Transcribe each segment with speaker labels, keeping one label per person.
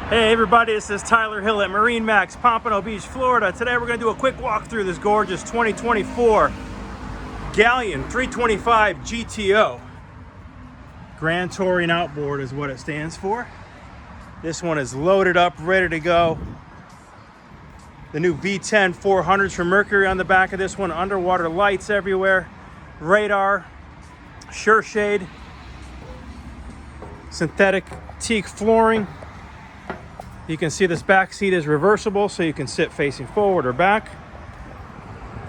Speaker 1: Hey everybody, this is Tyler Hill at MarineMax, Pompano Beach, Florida. Today we're going to do a quick walk through this gorgeous 2024 Galeon 325 GTO. Grand Touring Outboard is what it stands for. This one is loaded up, ready to go. The new V10 400s from Mercury on the back of this one. Underwater lights everywhere. Radar, sure shade, synthetic teak flooring. You can see this back seat is reversible, so you can sit facing forward or back.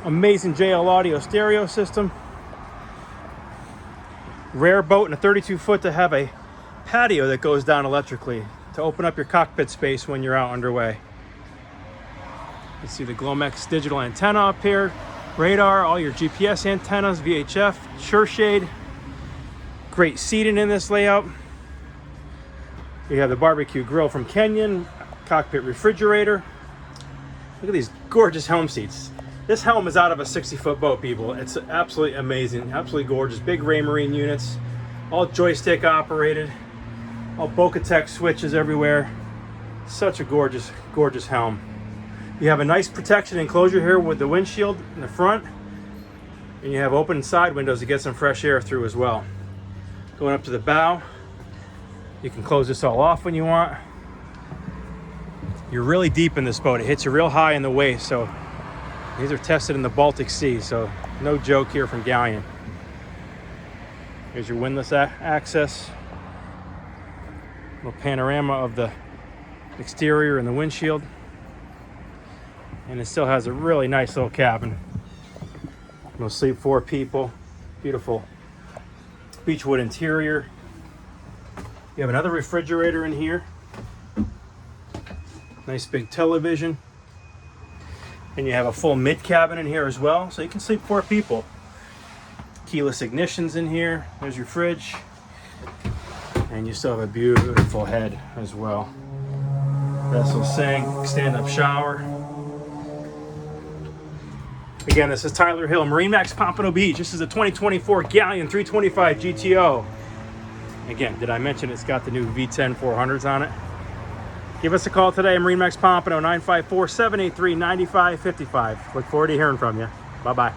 Speaker 1: Amazing JL audio stereo system. Rare boat and a 32-foot to have a patio that goes down electrically to open up your cockpit space when you're out underway. You can see the Glomex digital antenna up here. Radar, all your GPS antennas, VHF, sure shade. Great seating in this layout. You have the barbecue grill from Kenyon, cockpit refrigerator. Look at these gorgeous helm seats. This helm is out of a 60-foot boat, people. It's absolutely amazing, absolutely gorgeous. Big Raymarine units, all joystick operated, all Bocatech switches everywhere. Such a gorgeous, gorgeous helm. You have a nice protection enclosure here with the windshield in the front, and you have open side windows to get some fresh air through as well. Going up to the bow, you can close this all off when you want. You're really deep in this boat. It hits you real high in the waist, so these are tested in the Baltic Sea, so no joke here from Galeon. Here's your windlass access. Little panorama of the exterior and the windshield. And it still has a really nice little cabin. You'll sleep 4 people. Beautiful beechwood interior. You have another refrigerator in here. Nice big television. And you have a full mid cabin in here as well, so you can sleep 4 people. Keyless ignitions in here. There's your fridge. And you still have a beautiful head as well. Vessel sink, stand-up shower. Again, this is Tyler Hill, MarineMax Pompano Beach. This is a 2024 Galeon 325 GTO. Again, did I mention it's got the new V10 400s on it? Give us a call today, MarineMax Pompano, 954-783-9555. Look forward to hearing from you. Bye-bye.